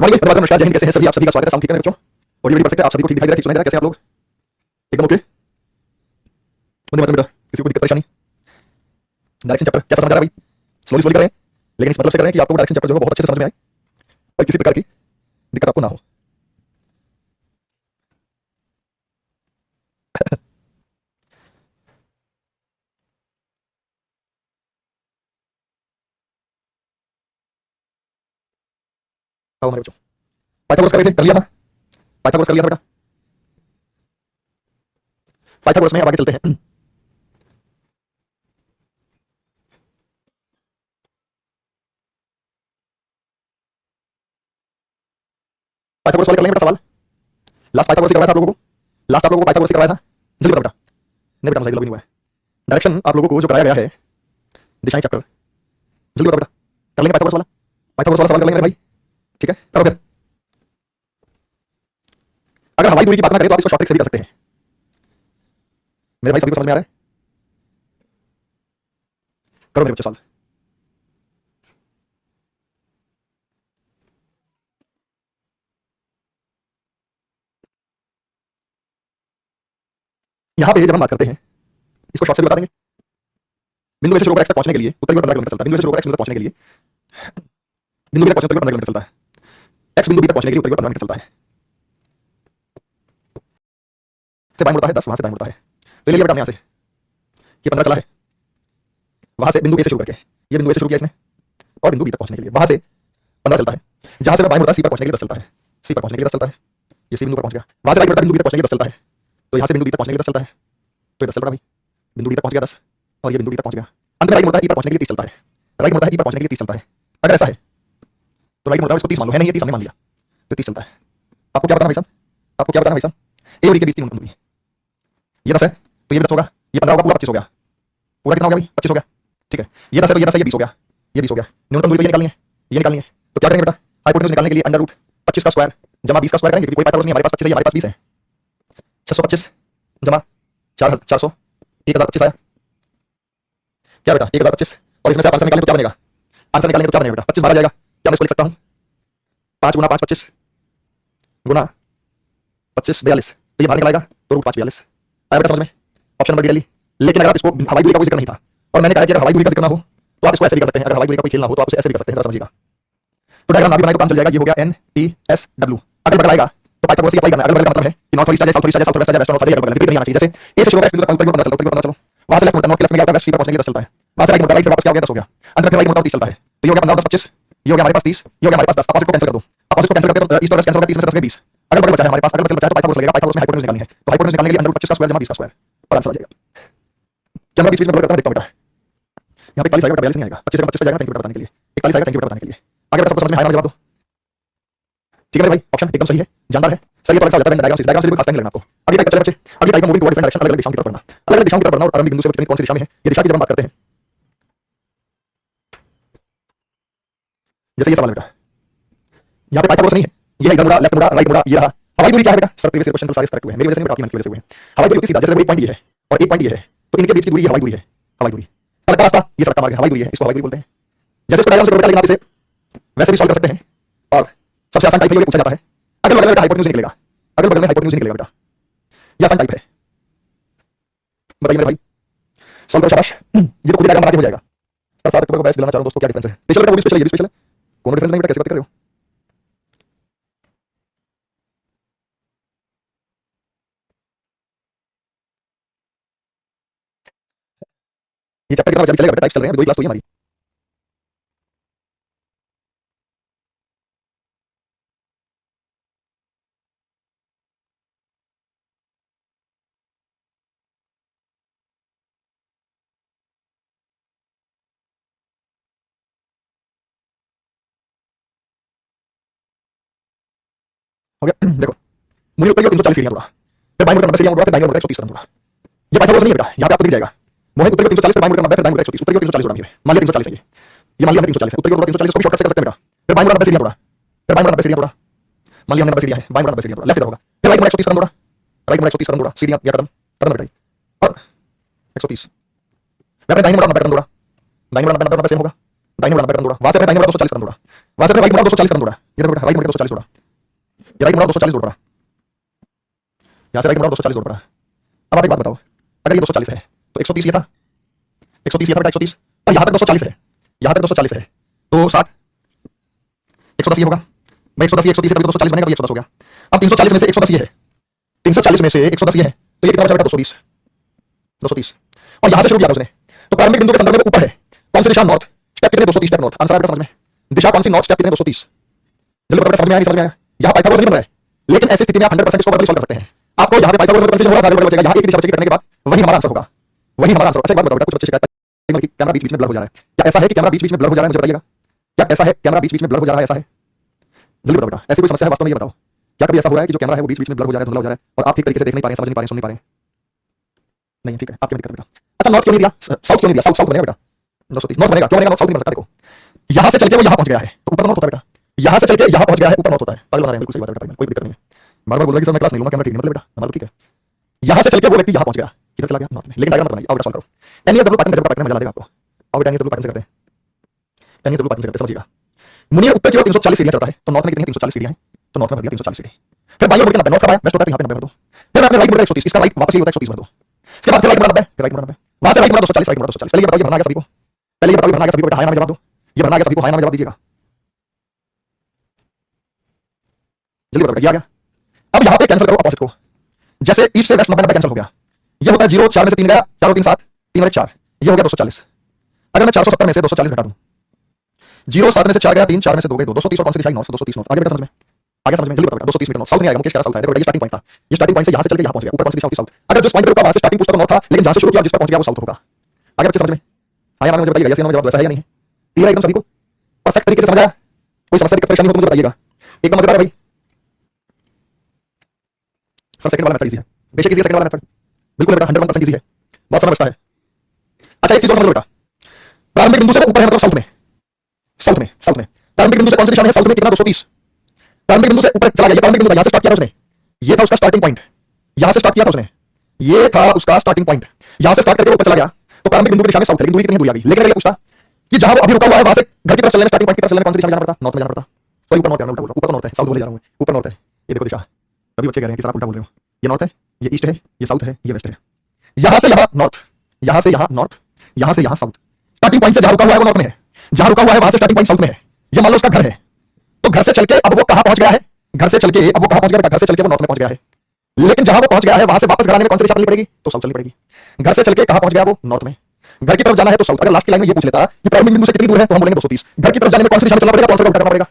Morning धन्यवाद नमस्कार जय हिंद। कैसे हैं सभी? आप सभी का स्वागत है साउंड ठीक है मेरे बच्चों? ऑडियो वीडियो परफेक्ट है, आप सभी को ठीक दिखाई दे रहा है, ठीक सुनाई दे रहा है? कैसे आप लोग? एकदम ओके? मुझे मतलब बेटा किसी को दिक्कत परेशानी? डायरेक्शन चैप्टर कैसा समझ आ रहा है भाई? स्लोली स्लोली कर रहे हैं लेकिन इस मतलब से कर रहे हैं कि आपको डायरेक्शन चैप्टर जो है बहुत अच्छे से समझ में आए और किसी प्रकार की दिक्कत आपको ना हो। आओ हमारे बच्चों, पाइथागोरस कर रहे थे, कर लिया था? पाइथागोरस कर लिया था बेटा? पाइथागोरस में अब आगे चलते हैं। पाइथागोरस वाले कर लेंगे बेटा सवाल। लास्ट पाइथागोरस से करवाया था आप लोगों को, लास्ट आप लोगों को पाइथागोरस से करवाया था। जल्दी बताओ बेटा। नहीं बेटा मुझे लॉगिन नहीं हुआ है। डायरेक्शन आप लोगों को जो कराया गया है दिशाएं चैप्टर, जल्दी बताओ बेटा। कर लेंगे पाइथागोरस वाला? पाइथागोरस वाला सवाल कर लेंगे भाई? ठीक है करो फिर। अगर हवाई दूरी की बात ना करें तो आप इसको शॉर्ट ट्रिक से भी कर सकते हैं। मेरे भाई सभी को समझ में आ रहा है? करो मेरे बच्चे सॉल्व। यहां पे जब हम बात करते हैं इसको शॉर्ट से भी बता देंगे। बिंदु ए से शुरू होकर एक्स तक पहुंचने के लिए उत्तरी ओर 15 किलोमीटर चलता है। बिंदु ए से शुरू होकर एक्स बिंदु तक पहुंचने के लिए बिंदु बी तक पहुंचने के लिए 15 किलोमीटर चलता है। एक्स बिंदु बी तक पहुंचने के लिए उत्तरी ओर 15 मिनट चलता है। से बाएं मुड़ता है 10, वहां से दाएं मुड़ता है। तो ले लिया बेटा हमने यहां से ये 15 चला है, वहां से बिंदु ए से शुरू करके ये बिंदु ए से शुरू किया इसने और बिंदु बी तक पहुंचने के लिए वहां से 15 चलता है। जहां से बाएं मुड़ता है सी पर पहुंचने के लिए 10 चलता है। सी पर पहुंचने के लिए 10 चलता है, ये सी बिंदु पर पहुंच गया। वहां से राइट मुड़ता है बिंदु बी तक पहुंचने के लिए 10 चलता है। तो यहां से बिंदु बी तक पहुंचने के लिए 10 चलता है, तो ये 10 चल रहा भाई। बिंदु बी तक पहुंच गया 10 और ये बिंदु बी तक पहुंच गया। अंत में राइट मुड़ता है ई पर पहुंचने के लिए 30 चलता है। राइट मुड़ता है ई पर पहुंचने के लिए 30 चलता है। अगर ऐसा है तो राइट मुड़ता है इसको 30 मान लो, है नहीं ये 30 हमने मान लिया तो 30 चलता है। आपको क्या बताना भाई साहब? आपको क्या बताना भाई साहब? ए और ई के बीच 3 बिंदु है। ये 10 है तो ये 10 होगा, ये 15 होगा, पूरा 25 हो गया। पूरा कितना हो गया भाई? 25 हो गया। ठीक है ये 10 है तो ये 10 है, ये 20 हो गया, ये 20 हो गया। न्यूनतम दूरी तो ये निकालनी है, ये निकालनी है। तो क्या करेंगे बेटा? हाइपोटेन्यूज निकालने के लिए अंडर रूट 25 का स्क्वायर जमा 20 का स्क्वायर करेंगे, क्योंकि कोई पाइथागोरस नहीं हमारे पास 25 है, हमारे पास 20 है। 625 जमा 400 1025 आया क्या बेटा? 1025 और इसमें से आप आंसर निकालेंगे तो क्या बनेगा? आंसर निकालेंगे तो क्या बनेगा बेटा? 25 बाहर आ जाएगा। क्या मैं इसको लिख सकता हूँ 5 गुना 5 25 गुना 25 42, तो ये बाहर निकलेगा तो रूट 5 42 आया बेटा समझ में? ऑप्शन नंबर डी डाली। लेकिन अगर आप इसको हवाई दूरी का कोई जिक्र नहीं था और मैंने कहा कि अगर हवाई दूरी का जिक्र ना हो तो आप इसको ऐसे भी कर सकते हैं। अगर हवाई दूरी का कोई खेल ना हो तो आप इसे ऐसे भी कर सकते हैं, जरा समझिएगा। तो डायग्राम ना भी बनाए तो काम चल जाएगा। ये हो गया एन टी एस डब्ल्यू। अगल बगल आएगा तो पाइथागोरस अप्लाई करना है। अगल बगल का मतलब है कि नॉर्थ ईस्ट आ जाए, साउथ ईस्ट आ जाए, साउथ वेस्ट आ जाए, वेस्ट नॉर्थ आ जाए, अगल बगल विपरीत नहीं आना चाहिए। जैसे ए से शुरू होगा एक्स बिंदु तक उत्तरी ओर 15 चलो, उत्तरी ओर 15 चलो, वहां से लेफ्ट मुड़ता है, नॉर्थ के लेफ्ट में गया वेस्ट सी पर पहुंचने के लिए 10 चलता है। वहां से राइट मुड़ता है, राइट से वापस क्या हो गया 10 हो गया। अंत में फिर राइट मुड़ता है 30 चलता है। तो ये हो गया 15 10 25, ये हो गया हमारे पास 30, ये हो गया हमारे पास 10। अपोजिट को कैंसिल कर दो, अपोजिट को कैंसिल करते तो ईस्ट और वेस्ट कैंसिल होगा, 30 में से 10 में 20। अगल बगल बचा है हमारे पास, अगल बगल बचा है तो पाइथागोरस लगेगा। पाइथागोरस में हाइपोटेन्यूज निकालनी है तो हाइपोटेन्यूज निकालने के लिए अंडर रूट 25 का स्क्वायर जमा 20 का स्क्वायर और आंसर आ जाएगा। क्या मैं बीच में देखता हूं बेटा? यहाँ पे 41 आएगा, 42 नहीं आएगा। 25 से 25 पे जाएगा। थैंक यू बेटा बताने के लिए। 41 आएगा, थैंक यू बेटा बताने के लिए। आगे बेटा सबको समझ में आया ना? जवाब दो। ठीक है भाई, ऑप्शन एकदम सही है, जानदार है, सही है। तो ऐसा हो जाता है डायग्राम से कोई खास टाइम लगना आपको। अगली टाइप चले बच्चे, अगली टाइप में मूविंग टुवर्ड डिफरेंट डायरेक्शन, अलग अलग दिशाओं की तरफ बढ़ना, अलग अलग दिशाओं की तरफ बढ़ना और आरंभिक बिंदु से कितनी कौन सी दिशा में है ये दिशा की जब हम बात करते हैं। जैसे ये सवाल है बेटा, यहाँ पे पाइथागोरस नहीं है, ये है इधर मुड़ा, लेफ्ट मुड़ा, राइट मुड़ा, ये रहा। हवाई दूरी क्या है बेटा? सर प्रीवियस क्वेश्चन तो सारे करेक्ट हुए हैं, मेरी वजह से नहीं बेटा, आपकी वजह से हुए हैं। हवाई दूरी सीधा, जैसे एक पॉइंट ये है और एक पॉइंट ये है तो इनके बीच की दूरी हवाई दूरी है। हवाई दूरी सड़क का रास्ता, ये सड़क का मार्ग है, हवाई दूरी है, इसको हवाई दूरी बोलते हैं। जैसे इसको डायग्राम से बेटा, लेकिन आप इसे वैसे भी सॉल्व कर सकते हैं। और सबसे आसान टाइप ये पूछा जाता है, अगल बगल में हाइपोटेन्यूज निकलेगा, अगल बगल में हाइपोटेन्यूज निकलेगा बेटा, ये आसान टाइप है। बताइए मेरे भाई, सॉल्व करो शाबाश। ये तो खुद डायग्राम बना के हो जाएगा। सर 7 अक्टूबर को बैच दिलाना चाह रहा हूं दोस्तों, क्या डिफरेंस है? स्पेशल बेटा, वो भी स्पेशल है, ये भी स्पेशल है। कौन डिफरेंस नहीं बेटा, कैसे बात कर रहे हो? ये चैप्टर कितना बचा चलेगा बेटा? टाइप्स चल रहे हैं, दो ही क्लास तो है हमारी। हो गया देखो, मुझे उत्तरी ओर 340 सीढ़ियां मुड़ा, फिर बाईं ओर 90 सीढ़ियां मुड़ा, फिर दाईं ओर 130 कदम मुड़ा। ये पाइथागोरस नहीं है बेटा, यहाँ पे आपको दिख जाएगा। मोहित उत्तरी ओर 340, फिर बाईं ओर 90, फिर दाईं ओर 130, उत्तरी ओर 340 उड़ा। मान लिया 340 है ये मान लिया हमने 340 है। उत्तरी ओर 340 को भी शॉर्टकट से कर सकते हैं बेटा। फिर बाईं ओर 90 सीढ़ियां मुड़ा, फिर बाईं ओर 90 सीढ़ियां मुड़ा, मान लिया हमने 90 सीढ़ियां है, बाईं ओर 90 सीढ़ियां मुड़ा, लेफ्ट इधर होगा। फिर राइट ओर 130 कदम मुड़ा, राइट ओर 130 कदम मुड़ा, सीढ़ियां या कदम कदम बेटा और 130। मैं अपने दाईं ओर 90 कदम मुड़ा, दाईं ओर 90 सेम होगा, दाईं ओर 90 कदम मुड़ा, वहां से अपने दाईं ओर 240 कदम मुड़ा, वहां से अपने राइट ओर 240 कदम मुड़ा। ये देखो बेटा राइट मुड़ के 240 जोड़ा, ये राइट मुड़ा 240 जोड़ पड़ा, यहाँ से राइट मुड़ा 240 जोड़ पड़ा। अब आप एक बात बताओ, अगर ये 240 है तो 130 ये था, 130 ये था बेटा 130, और यहाँ तक 240 है, यहाँ तक 240 है तो 60, 110 ये होगा भाई, 110 ये 130 से 240 बनेगा, 110 हो गया। अब 340 में से 110 ये है, 340 में से 110 ये है, तो ये कितना बचा बेटा 220, 230, और यहाँ से शुरू किया था उसने, तो प्रारंभिक बिंदु के संदर्भ में ऊपर है, कौन सी दिशा नॉर्थ, स्टेप कितने 230 स्टेप नॉर्थ, आंसर बेटा समझ में, दिशा कौन सी नॉर्थ, स्टेप कितने 230, जल्दी बताओ समझ में आया, समझ में आया। यहाँ पाइथागोरस नहीं बन रहा है, लेकिन ऐसी स्थिति में आप 100% इसको सॉल्व कर सकते हैं। आपको यहाँ पे पाइथागोरस में कंफ्यूजन हो रहा था, बचेगा यहाँ एक दिशा बचेगी, करने के बाद वही हमारा आंसर होगा, वही हमारा आंसर। अच्छा एक बात बताओ बेटा, कुछ बच्चे शिकायत करते हैं कि कैमरा बीच बीच में ब्लर हो जा रहा है, क्या ऐसा है कि कैमरा बीच बीच में ब्लर हो जा रहा है, मुझे बताइएगा, क्या ऐसा है कैमरा बीच बीच में ब्लर हो जा रहा है, ऐसा है, जल्दी बताओ बेटा, ऐसी कोई समस्या है वास्तव में, ये बताओ क्या कभी ऐसा हो रहा है कि जो कैमरा है वो बीच बीच में ब्लर हो जा रहा है, धुंधला हो जा रहा है, और आप ठीक तरीके से देख नहीं पा रहे हैं, समझ नहीं पा रहे हैं, सुन नहीं पा रहे हैं, नहीं ठीक है, आपकी दिक्कत बेटा। अच्छा नॉर्थ क्यों नहीं दिया, साउथ क्यों नहीं दिया, साउथ साउथ बनेगा बेटा 230, नॉर्थ बनेगा, क्यों बनेगा, नॉर्थ साउथ नहीं बन सकता, देखो यहाँ से चल के वो यहाँ पहुंच गया है तो ऊपर नॉर्थ होता है बेटा, यहाँ से चल के यहाँ पहुंच गया है ऊपर नॉर्थ होता है, पागल बता रहे हैं, बिल्कुल सही बात है बेटा, कोई दिक्कत नहीं है, बार बार बोल रहा है कि सर मैं क्लास नहीं लूंगा, कैमरा ठीक नहीं, मतलब बेटा हमारा ठीक है, यहाँ से चल के वो व्यक्ति यहाँ पहुंच गया, किधर चला गया नॉर्थ में, लेकिन डायग्राम मत बनाइए, आओ बेटा सॉल्व करो, एनएसडब्ल्यू पैटर्न जब पैटर्न मजा लगेगा आपको, आओ बेटा एनएसडब्ल्यू पैटर्न से करते हैं, एनएसडब्ल्यू पैटर्न से करते हैं, समझिएगा। मुनीर उत्तर की ओर 340 सीढ़ियां चढ़ता है, तो नॉर्थ में कितनी है 340 सीढ़ियां हैं, तो नॉर्थ में भर दिया 340 सीढ़ी, फिर बाईं ओर मुड़ के 90, नॉर्थ का बायां वेस्ट होता है, तो यहाँ पे 90 भर दो, फिर आपने राइट मुड़ा 130, इसका राइट वापस ये होता है 130 भर दो, इसके बाद फिर राइट मुड़ा 90, फिर राइट मुड़ा 90, वहां से राइट मुड़ा 240, राइट मुड़ा 240, पहले ये बताओ ये भरना है सभी को, पहले ये बताओ ये भरना है सभी को बेटा, हां या ना में जवाब दो, ये भरना है सभी को, हां या ना में जवाब दीजिएगा, जल्दी बताओ ये आ गया। अब यहाँ पे कैंसिल करो अपोजिट को, जैसे ईस्ट से वेस्ट 90 कैंसिल हो गया, ये होता है 0 4 में से 3 गया, 4 और 3 7, 3 और 1 4, ये हो गया 240। अगर मैं 470 में से 240 घटा दूं, 0 7 में से 4 गया, 3 4 में से 2 गए 2, 230 और कौन सी दिशा 900 230 नॉर्थ, आगे बेटा समझ में, आगे समझ में, जल्दी बताओ 230 मीटर नॉर्थ, साउथ नहीं आएगा, मुकेश कह रहा साउथ है, देखो ये स्टार्टिंग पॉइंट था, ये स्टार्टिंग पॉइंट से यहां से चल के यहां पहुंच गया, ऊपर कौन सी दिशा होती साउथ, अगर जिस पॉइंट पे रुका वहां से स्टार्टिंग पूछता तो नॉर्थ था, लेकिन जहां से शुरू किया जिस पर पहुंच गया वो साउथ होगा, आगे बच्चे समझ में, हां या ना मुझे बताइएगा, यस या नो जवाब वैसा है या नहीं है, क्लियर है एकदम सभी को, परफेक्ट तरीके से समझ आया, कोई समस्या दिक्कत परेशानी हो तो मुझे बताइएगा, एकदम मजेदार है भाई। सर सेकंड वाला मेथड इजी है, बेशक इजी है सेकंड वाला मेथड, बिल्कुल बेटा 101% इजी है, बहुत समझ बचता है। अच्छा एक चीज और समझ लो बेटा, प्रारंभिक बिंदु से ऊपर है मतलब साउथ में, साउथ में, साउथ में, प्रारंभिक बिंदु से कौन सी दिशा में है साउथ में, कितना 230, प्रारंभिक बिंदु से ऊपर चला गया, ये प्रारंभिक बिंदु यहां से स्टार्ट किया था उसने, ये था उसका स्टार्टिंग पॉइंट, यहां से स्टार्ट किया था उसने, ये था उसका स्टार्टिंग पॉइंट, यहां से स्टार्ट करके ऊपर चला गया, तो प्रारंभिक बिंदु की दिशा में साउथ है, लेकिन दूरी कितनी दूरी आ गई, लेकिन अगर पूछता कि जहां वो अभी रुका हुआ है वहां से घर की तरफ चलने, स्टार्टिंग पॉइंट की तरफ चलने कौन सी दिशा में जाना पड़ता, नॉर्थ में जाना पड़ता, तो ऊपर नॉर्थ है, उल्टा बोल रहा हूं, ऊपर नॉर्थ है, साउथ बोले जा रहा हूं, ऊपर नॉर्थ है, ये देखो दिशा, अभी बच्चे कह रहे हैं कि सर आप उल्टा बोल रहे हो, ये नॉर्थ है, ये ईस्ट है, ये साउथ है, ये वेस्ट है, यहां से यहां नॉर्थ, यहां से यहां नॉर्थ, यहां से यहां साउथ, स्टार्टिंग पॉइंट से जहां रुका हुआ है वो नॉर्थ में है, जहां रुका हुआ है वहां से स्टार्टिंग पॉइंट साउथ में है, ये मान लो उसका घर है, तो घर से चल के अब वो कहां पहुंच गया है, घर से चल के अब वो कहां पहुंच गया, घर से चल के वो नॉर्थ में पहुंच गया है, लेकिन जहां वो पहुंच गया है वहां से वापस घर आने में कौन सी दिशा चलनी पड़ेगी, तो साउथ चलनी पड़ेगी, घर से चल के कहां पहुंच गया वो नॉर्थ में, घर की तरफ जाना है तो साउथ, अगर लास्ट की लाइन में ये पूछ लेता कि प्रारंभिक बिंदु से कितनी दूर है तो हम बोलेंगे 230, घर की तरफ जाने में कौन सी दिशा में चलना पड़ेगा, कौन सा उल्टा करना पड़ेगा,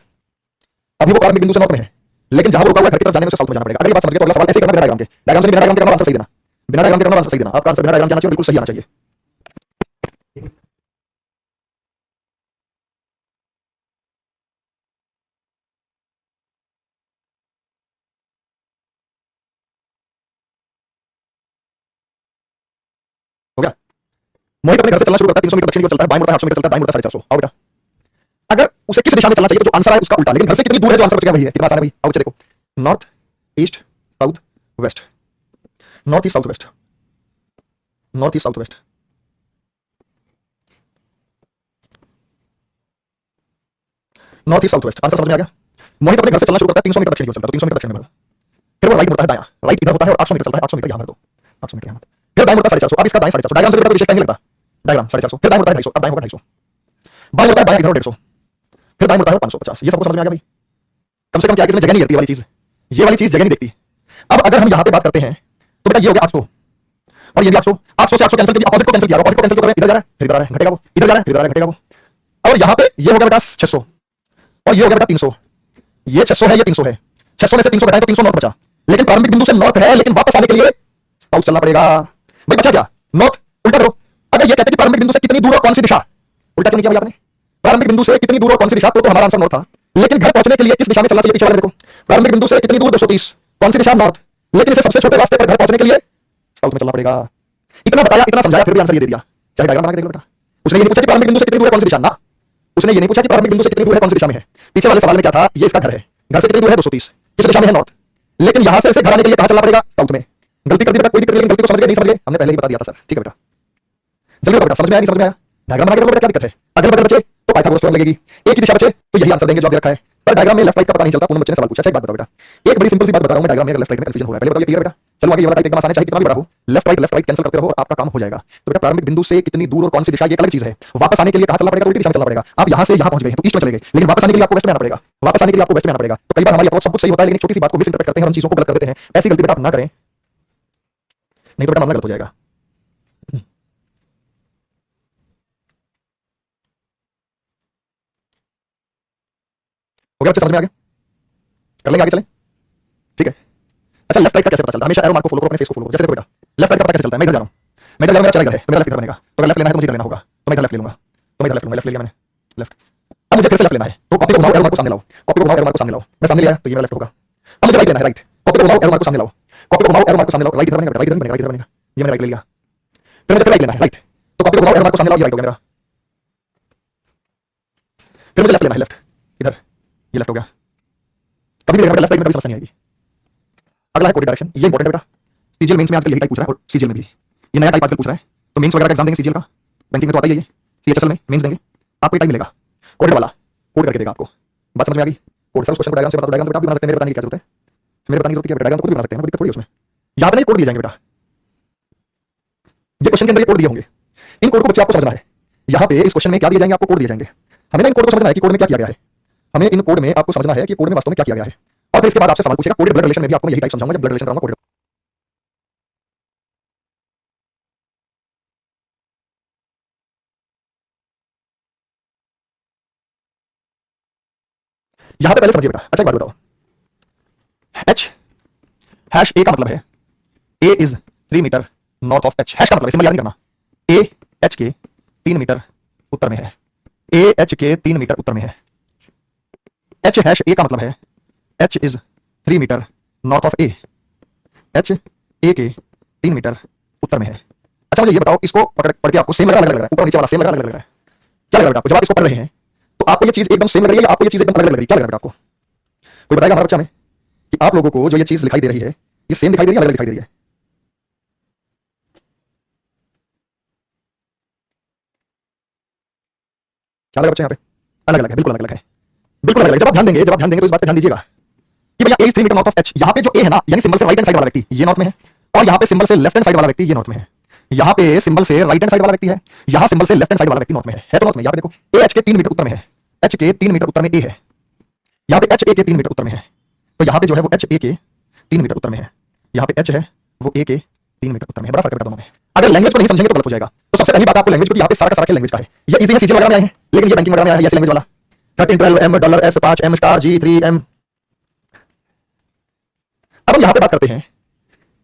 अभी वो प्रारंभिक बिंदु से नॉर्थ में है, लेकिन जहां वो रुका हुआ है घर की तरफ जाने में साउथ में जाना पड़ेगा, अगर ये बात समझ गए तो अगला सवाल ऐसे करना, बिना डायग्राम के, डायग्राम से बिना डायग्राम के करना आंसर सही देना, बिना डायग्राम के करना आंसर सही देना, आपका आंसर बिना डायग्राम के आना चाहिए, बिल्कुल सही आना चाहिए। हो गया, मोहित अपने घर से चलना शुरू करता है, 300 मीटर दक्षिण की ओर चलता है, बाएं मुड़ता है 800 मीटर चलता है, दाएं मुड़ता है 450, आओ बेटा, अगर उसे किस दिशा में चलना चाहिए तो जो आंसर है उसका उल्टा, लेकिन घर से कितनी दूर है जो आंसर बचेगा वही है, कितना आसान है भाई, आओ बच्चे देखो, north east south west, north east south west, north east south west, north east south west, answer समझ में आ गया। मोहित अपने घर से चलना शुरू करता है, 300 मीटर दक्षिण की ओर चलता है, तो 300 मीटर दक्षिण में बढ़ा, फिर वो राइट मुड़ता है दायां, राइट इधर होता है और 800 मीटर चलता है, 800 मीटर यहां भर दो, 800 मीटर यहां, फिर दाएं मुड़ता है 450, अब इसका दाएं 450, डायग्राम से बेटा विशेष टाइम नहीं लगता, डायग्राम 450, फिर दाएं मुड़ता है 250, अब दाएं होगा 250, बाएं मुड़ता है बायां इधर 150, फिर दाएं मुड़ता है 550, ये सबको समझ में आ गया भाई, कम से कम क्या इसमें जगह नहीं गिरती वाली चीज, ये वाली चीज जगह नहीं दिखती। अब अगर हम यहां पे बात करते हैं तो बेटा ये हो गया 800 और ये भी 800, 800 से 800 कैंसिल कर दिया, अपोजिट को कैंसिल किया, अपोजिट को कैंसिल कर रहे हैं, इधर जा रहा है फिर इधर आ रहा है, घटेगा वो, इधर जा रहा है फिर इधर आ रहा है, घटेगा वो, और यहां पे ये हो गया बेटा 600 और ये हो गया बेटा 300, ये 600 है, ये 300 है, 600 में से 300 घटाए तो 300 नॉर्थ बचा, लेकिन प्रारंभिक बिंदु से नॉर्थ है, लेकिन वापस आने के लिए साउथ चलना पड़ेगा भाई, बचा क्या नॉर्थ, उल्टा करो, अगर ये कहते कि प्रारंभिक बिंदु से कितनी दूर और कौन सी दिशा, उल्टा क्यों नहीं किया भाई आपने, प्रारंभिक बिंदु से कितनी दूर और कौन सी दिशा, तो हमारा आंसर नॉर्थ था, लेकिन घर पहुंचने के लिए किस दिशा में चलना चाहिए, पीछे वाले देखो, प्रारंभिक बिंदु से कितनी दूर 230, कौन सी दिशा नॉर्थ, लेकिन इसे सबसे छोटे रास्ते पर घर पहुंचने के लिए साउथ में चलना पड़ेगा, इतना बताया इतना समझाया फिर भी आंसर ये दे दिया, चाहे डायग्राम बना के देख लो बेटा, उसने ये नहीं पूछा कि प्रारंभिक बिंदु से कितनी दूर है कौन सी दिशा, ना उसने ये नहीं पूछा कि प्रारंभिक बिंदु से कितनी दूर है कौन सी दिशा में है, पीछे वाले सवाल में क्या था, ये इसका घर है, घर से कितनी दूर है 230, किस दिशा में है नॉर्थ, लेकिन यहां से इसे घर आने के लिए कहां चलना पड़ेगा, साउथ में, गलती कर दी बेटा, कोई दिक्कत नहीं, गलती को समझ गए नहीं समझ गए, हमने पहले ही बता दिया था सर, ठीक है बेटा, जल्दी बेटा समझ में आया नहीं समझ में आया, डायग्राम बना के बोलो बेटा क्या दिक्कत है, अगल बगल बचे तो पाइथागोरस थ्योरम लगेगी, एक ही दिशा बचे तो यही आंसर देंगे जो आप रखा है, पर डायग्राम में लेफ्ट राइट का पता नहीं चलता। पूर्ण बच्चे ने सवाल पूछा। अच्छा एक बात बताओ बेटा, एक बड़ी सिंपल सी बात बता रहा हूं मैं, डायग्राम में अगर लेफ्ट राइट में कंफ्यूजन हो रहा है, पहले बताओ ये क्लियर बेटा। चलो आगे ये वाला टाइप एकदम आसान है, चाहे कितना भी बड़ा हो, लेफ्ट राइट कैंसिल करते रहो, आपका काम हो जाएगा। तो बेटा प्रारंभिक बिंदु से कितनी दूर और कौन सी दिशा, ये एक अलग चीज है। वापस आने के लिए कहां चलना पड़ेगा? उल्टी दिशा में चलना पड़ेगा। आप यहां से यहां पहुंच गए हैं तो ईस्ट में चले गए, लेकिन वापस आने के लिए आपको वेस्ट में आना पड़ेगा। वापस आने के लिए आपको वेस्ट में आना पड़ेगा। तो कई बार हमारी अप्रोच सब कुछ सही होता है, लेकिन छोटी सी बात को मिस इंटरप्रेट करते हैं और हम चीजों को गलत कर देते हैं। ऐसी गलती बेटा आप ना करें, नहीं तो बेटा मामला गलत हो जाएगा। हो गया? बच्चे समझ में आ गया? कर लेंगे, आगे चलें? ठीक है। अच्छा लेफ्ट राइट का कैसे पता चलता है? हमेशा एरो मार्क को फॉलो करो, अपने फेस को फॉलो करो। जैसे देखो बेटा, लेफ्ट राइट का पता कैसे चलता है? मैं इधर जा रहा हूं, मैं इधर जा रहा हूं, मेरा चला इधर है, तो मेरा लेफ्ट इधर बनेगा। तो अगर लेफ्ट लेना है तो मुझे इधर लेना होगा, तो मैं इधर लेफ्ट ले लूंगा, तो मैं इधर लेफ्ट लूंगा। लेफ्ट ले लिया मैंने, लेफ्ट। अब मुझे फिर से लेफ्ट लेना है, तो कॉपी को घुमाओ, एरो मार्क को सामने लाओ। कॉपी को घुमाओ, एरो मार्क को सामने लाओ। मैं सामने लिया तो ये मेरा लेफ्ट होगा। अब मुझे राइट लेना है, राइट। कॉपी को घुमाओ, एरो मार्क को सामने लाओ। कॉपी को घुमाओ, एरो मार्क को सामने लाओ। राइट इधर बनेगा, राइट इधर बनेगा, राइट इधर बनेगा। ये मैंने राइट ले लिया। फिर मुझे राइट लेना है, राइट। तो कॉपी को घुमाओ, एरो मार्क को सामने लाओ, ये राइट हो गया मेरा। फिर मुझे लेफ्ट लेना है, लेफ्ट इधर, ये लेफ्ट हो गया। कभी भी लेफ्ट राइट में कभी समस्या नहीं आएगी। अगला है कोडिंग डायरेक्शन, ये इंपॉर्टेंट है बेटा। सीजीएल मेंस में आजकल यही टाइप पूछ रहा है, और सीजीएल में भी ये नया टाइप आजकल पूछ रहा है। तो मेंस वगैरह का एग्जाम देंगे सीजीएल का, बैंकिंग में तो आता ही है ये। सीएचएसएल में मेंस देंगे, आपको टाइप मिलेगा कोड वाला, कोड करके देगा आपको। बात समझ में आ गई? कोड सर उस क्वेश्चन को डायग्राम से बता दो। डायग्राम तो बेटा आप भी बना सकते हैं, मेरे बताने की क्या जरूरत है? मेरे बताने की जरूरत क्या है? डायग्राम तो खुद भी बना सकते हैं, कोई दिक्कत थोड़ी है उसमें। यहाँ पे नहीं कोड दिए जाएंगे बेटा, ये क्वेश्चन के अंदर ये कोड दिए होंगे। इन कोड को बच्चे आपको समझना है। यहाँ पे इस क्वेश्चन में क्या दिए जाएंगे? आपको कोड दिए जाएंगे। हमें इन कोड को समझना है कि कोड में क्या किया गया है। हमें इन कोड में आपको समझना है कि कोड में वास्तव में क्या किया गया है। और फिर इसके बाद आपसे सवाल पूछेगा कोडेड ब्लड रिलेशन में भी आपको यही टाइप समझाऊंगा जब ब्लड रिलेशन कराऊंगा कोडेड। यहाँ पे पहले समझिए बेटा। अच्छा एक बात बताओ, एच हैश ए का मतलब है A is 3 metre north of H. Hash का मतलब है, सिंबल याद नहीं करना। ए एच के 3 मीटर उत्तर में है। ए एच के 3 मीटर उत्तर में है। एच हैश ए का मतलब है H is 3 metre north of A. H A के 3 मीटर उत्तर में है। अच्छा मुझे ये बताओ, इसको पढ़ के आपको सेम लग रहा है? ऊपर नीचे वाला सेम लग रहा है? क्या लग रहा है बेटा आपको? जब आप इसको पढ़ रहे हैं तो आपको ये चीज एकदम सेम लग रही है या आपको ये चीज एकदम अलग लग रही है? क्या लग रहा है बेटा आपको? कोई बताएगा हमारा बच्चा में कि आप लोगों को जो ये चीज दिखाई दे रही है, ये सेम दिखाई दे रही है, अलग दिखाई दे रही है? क्या लगा बच्चे? यहाँ पे अलग अलग है, बिल्कुल अलग अलग है, बिल्कुल अलग अलग। जब आप ध्यान देंगे तो इस बात पे ध्यान दीजिएगा कि भैया ए 3 मीटर नॉर्थ ऑफ एच। यहाँ पे जो ए है ना, यानी सिंबल से राइट हैंड साइड वाला व्यक्ति ये नॉर्थ में है, और यहाँ पे सिंबल से लेफ्ट हैंड साइड वाला व्यक्ति ये नॉर्थ में है। यहाँ पे सिंबल से राइट हैंड साइड वाला व्यक्ति है, यहाँ सिंबल से लेफ्ट हैंड साइड वाला व्यक्ति नॉर्थ में है तो नॉर्थ में। यहाँ पे देखो ए एच के 3 मीटर उत्तर में है, एच के 3 मीटर उत्तर में ए है। यहाँ पे एच ए के 3 मीटर उत्तर में है, तो यहाँ पे जो है वो एच ए के 3 मीटर उत्तर में है। यहाँ पे एच है वो ए के 3 मीटर उत्तर में है। बड़ा फर्क है दोनों में। अगर लैंग्वेज को नहीं समझेंगे तो गलत हो जाएगा। तो सबसे पहली बात आपको लैंग्वेज, क्योंकि यहाँ पे सारा का सारा लैंग्वेज का है। ये इजी में सीजन वगैरह में आए हैं, लेकिन ये बैंकिंग वगैरह में आया है ऐसे लैंग्वेज वाला। 13 12 M dollar S 5 M star G 3 M. अब हम यहाँ पे बात करते हैं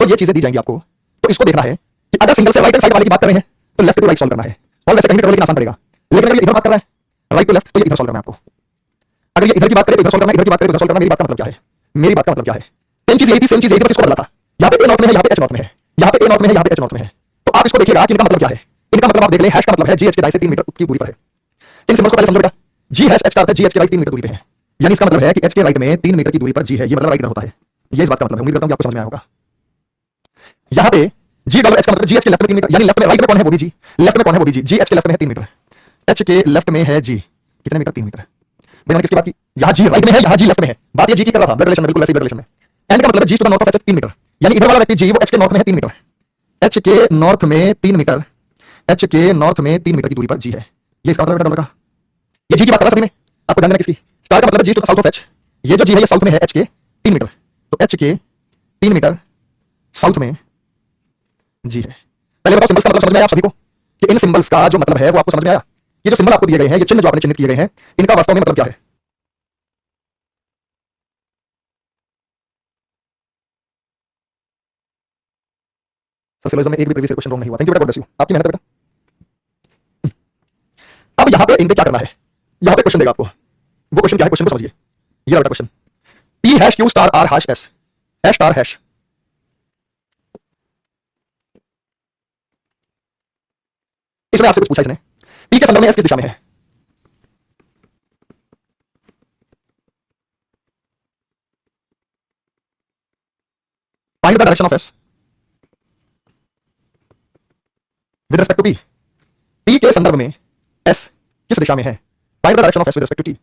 तो ये चीजें दी जाएंगी आपको, तो इसको देखना है कि अगर सिंगल से राइट हैंड साइड वाले की बात कर रहे हैं तो लेफ्ट टू राइट सॉल्व करना है। और वैसे कहीं भी करो लेकिन आसान पड़ेगा। लेकिन अगर ये इधर बात कर रहा है राइट टू लेफ्ट, तो ये इधर सॉल्व करना है आपको। अगर ये इधर की बात करे तो इधर सॉल्व करना, इधर की बात करे तो इधर सॉल्व करना। मेरी बात का मतलब क्या है? मेरी बात का मतलब क्या है? सेम चीज यही थी, सेम चीज यही थी, बस इसको बदला था। यहाँ पे ए नॉर्थ में है, यहाँ पे एच नॉर्थ में है। यहाँ पे ए नॉर्थ में है, यहाँ पे एच नॉर्थ में है। तो आप इसको देखिएगा कि इनका मतलब क्या है। इनका मतलब आप देख लें, हैश का मतलब है जी एच के दाएं से 3 मीटर की दूरी पर है। इन सिंबल्स को पहले समझो बेटा। जी हैश एच का अर्थ है जी एच के राइट 3 मीटर दूरी पे है, यानी इसका मतलब है कि एच के राइट में 3 मीटर की दूरी पर जी है। ये मतलब राइट इधर होता है। ये इस बात का मतलब है। उम्मीद करता हूं कि आपको समझ में आया होगा। यहाँ पे जी डॉलर एच का मतलब जी एच के लेफ्ट में 3 मीटर, यानी लेफ्ट में, राइट में कौन है वो भी जी, लेफ्ट में कौन है वो भी जी। जी एच के लेफ्ट में है 3 मीटर, एच के लेफ्ट में है जी कितने मीटर? 3 मीटर। मैंने किसकी बात की? यहाँ जी राइट में है, यहाँ जी लेफ्ट में है। बात ये जी की कर रहा था ब्लड रिलेशन में, बिल्कुल ऐसी ब्लड रिलेशन में। एंड का मतलब है G to the north of H 3 metre, यानी इधर वाला व्यक्ति जी वो एच के नॉर्थ में है 3 मीटर। एच के नॉर्थ में 3 मीटर, एच के नॉर्थ में 3 मीटर की दूरी पर जी है। ये इसका मतलब है डॉलर का। ये जी की बात कर रहा है सभी में, आपको ध्यान देना किसकी? स्टार का मतलब है G to the south of H. ये जो जी है ये साउथ में है एच के 3 मीटर, तो एच के 3 मीटर साउथ में जी है। पहले बताओ सिंबल्स का मतलब समझ में आया आप सभी को कि इन सिंबल्स का जो मतलब है वो आपको समझ में आया? ये जो सिंबल आपको दिए गए हैं, ये चिन्ह जो आपने चिन्हित किए गए हैं, इनका वास्तव में मतलब क्या है? सोशलिज्म में एक भी प्रीवियस क्वेश्चन रॉन्ग नहीं हुआ। थैंक यू बेटा, गॉड ब्लेस यू, आपकी मेहनत है बेटा। अब यहाँ पे इन पे क्या करना है? यहाँ पे क्वेश्चन देगा आपको, वो क्वेश्चन क्या है? क्वेश्चन को समझिए। ये रहा बेटा question, P hash Q star R hash S hash star hash. इसमें आपसे कुछ पूछा इसने, पी के संदर्भ में एस किस दिशा में है? Find the direction of S with respect to P. P के संदर्भ में एस किस दिशा में है? Find the direction of S with respect to T.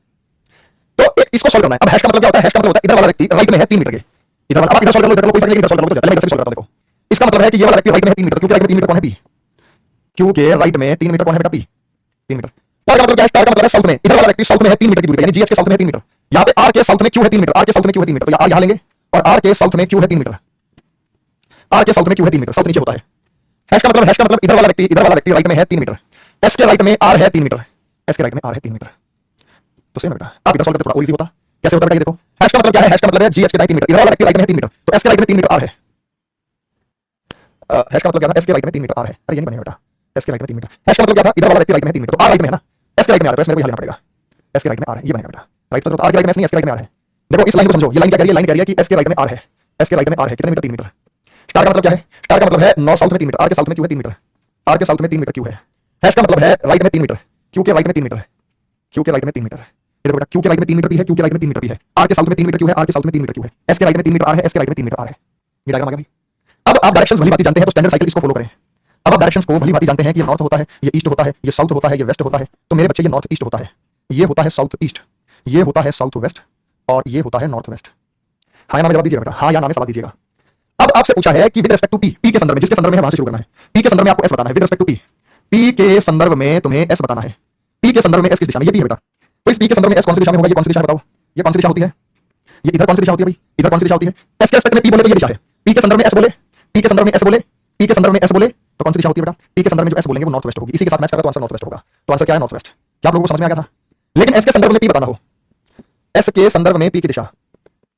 तो इसको सॉल्व करना है। अब हैश का मतलब क्या होता है? हैश का मतलब होता है इधर वाला व्यक्ति राइट में है 3 मीटर के, इधर वाला, अब इधर सॉल्व कर लो, इधर लो, कोई फर्क नहीं, इधर सॉल्व कर लो, पहले मैं इधर से सॉल्व करता हूं। देखो इसका मतलब है कि ये वाला व्यक्ति राइट में है 3 मीटर, क्योंकि राइट में 3 मीटर कौन है? पी। क्योंकि राइट में 3 मीटर कौन है बेटा? P, 3 metre. स्टार का मतलब क्या है? स्टार का मतलब है साउथ में, इधर वाला व्यक्ति साउथ में है 3 मीटर की दूरी पे, यानी जीएच के साउथ में है 3 मीटर। यहां पे आर के साउथ में क्यू है 3 मीटर, आर के साउथ में क्यू है 3 मीटर, तो आर यहां लेंगे और आर के साउथ में क्यू है 3 मीटर, आर के साउथ में क्यू है 3 मीटर, साउथ नीचे होता है। हैश का मतलब इधर वाला व्यक्ति राइट में है 3 मीटर, एस के राइट में आर है 3 मीटर, एस के राइट में आर है 3 मीटर। तो सेम है बेटा, आप इधर सॉल्व करते थोड़ा इजी होता। कैसे होता है बेटा? ये देखो हैश का मतलब क्या है? हैश का मतलब है जीएच के दाएं 3 मीटर, इधर वाला व्यक्ति राइट में है 3 मीटर, तो एस के राइट में 3 मीटर आर है। हैश का मतलब क्या था? एस के राइट में 3 मीटर आर है। अरे ये नहीं बनेगा बेटा, एस के राइट में 3 मीटर। हैश का मतलब क्या था? इधर वाला व्यक्ति राइट में है 3 मीटर, तो आर राइट में है ना, एस के राइट में आ रहा है, तो इसमें को यहाँ लेना पड़ेगा, एस के राइट में आर है, ये बनेगा बेटा। राइट तो आर के राइट में एस नहीं, एस के राइट में आर है। देखो इस लाइन को समझो, ये लाइन क्या कह रही है? लाइन कह रही है कि एस के राइट में आर है, एस के राइट में आर है, कितने मीटर? 3 मीटर। स्टार का मतलब क्या है? स्टार का मतलब है नॉर्थ साउथ में 3 मीटर, आर के साउथ में क्यू है 3 मीटर, आर के साउथ में 3 मीटर क्यू है। हैश का मतलब है राइट में 3 मीटर, क्यू के राइट में 3 मीटर, क्यू के राइट में 3 मीटर। ये देखो बेटा, क्यू के राइट में 3 मीटर भी है, क्यू के राइट में 3 मीटर भी है, आर के साउथ में 3 मीटर क्यू है, आर के साउथ में 3 मीटर क्यू है, एस के राइट में 3 मीटर आर है, एस के राइट में 3 मीटर आर है। ये डायग्राम आ गया भाई। अब आप डायरेक्शंस भली भांति जानते हैं, तो स्टैंडर्ड साइकिल इसको फॉलो करें। अब आप डायरेक्शंस को भली भांति जानते हैं कि ये नॉर्थ होता है, ये ईस्ट होता है, ये साउथ होता है, ये वेस्ट होता है। तो मेरे बच्चे ये नॉर्थ ईस्ट होता है, ये होता है साउथ ईस्ट, ये होता है साउथ वेस्ट और ये होता है नॉर्थ वेस्ट। हाँ या ना में जवाब दीजिएगा बेटा, हाँ या ना में सवाल दीजिएगा। अब आपसे पूछा है कि with respect to P, P के संदर्भ में, जिसके संदर्भ में है वहां से शुरू करना है। पी के संदर्भ में आपको एस बताना है, with respect to P, P के संदर्भ में तुम्हें एस बताना है। पी के संदर्भ में एस किस दिशा में? ये पी है बेटा, तो इस पी के संदर्भ में एस कौन सी दिशा में होगा? ये कौन सी दिशा है बताओ? ये कौन सी दिशा होती है? ये इधर कौन सी दिशा होती है भाई? इधर कौन सी दिशा होती है? एस के रिस्पेक्ट में पी बोले तो ये दिशा है, पी के संदर्भ में एस बोले, पी के संदर्भ में एस बोले, पी के संदर्भ में एस बोले तो कौन सी दिशा होती है बेटा? पी के संदर्भ में जो एस बोलेंगे वो नॉर्थ वेस्ट होगी, इसी के साथ मैच करेगा तो आंसर नॉर्थ वेस्ट होगा। तो आंसर क्या है? North west. क्या आप लोगों को समझ में आ गया था? लेकिन एस के संदर्भ में पी बताना हो, एस के संदर्भ में पी की दिशा,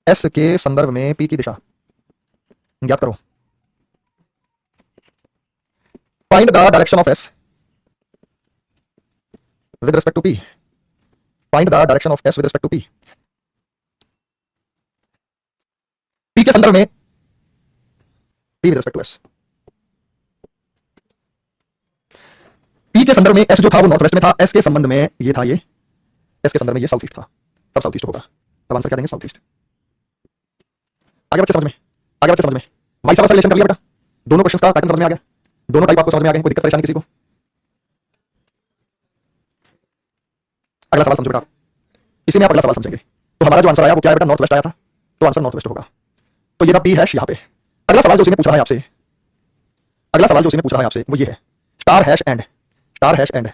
एस के संदर्भ में पी की दिशा ज्ञात करो। Find the direction of S with respect to P, find the direction of S with respect to P. P के संदर्भ में P with respect to S, P के संदर्भ में एस जो था वो नॉर्थ वेस्ट में था, एस के संबंध में ये था, ये एस के संदर्भ में ये साउथ ईस्ट था, तब साउथ ईस्ट होगा, तब आंसर क्या देंगे? South east. आगे बच्चे समझ में, आगे बच्चे समझ में, वाइस वर्सा रिलेशन कर लिया बेटा, दोनों क्वेश्चंस का पैटर्न समझ में आ गया, दोनों टाइप आपको समझ में आ गए, कोई दिक्कत परेशानी किसी को? अगला सवाल समझो बेटा, इसी में आप अगला सवाल समझेंगे। तो हमारा जो आंसर आया वो क्या है बेटा? नॉर्थ वेस्ट आया था, तो आंसर नॉर्थ वेस्ट होगा। तो ये था पी हैश यहाँ पे। अगला सवाल जो उसी ने पूछ रहा है आपसे, अगला सवाल जो उसी ने पूछ रहा है आपसे वो ये है, star hash and, star hash and.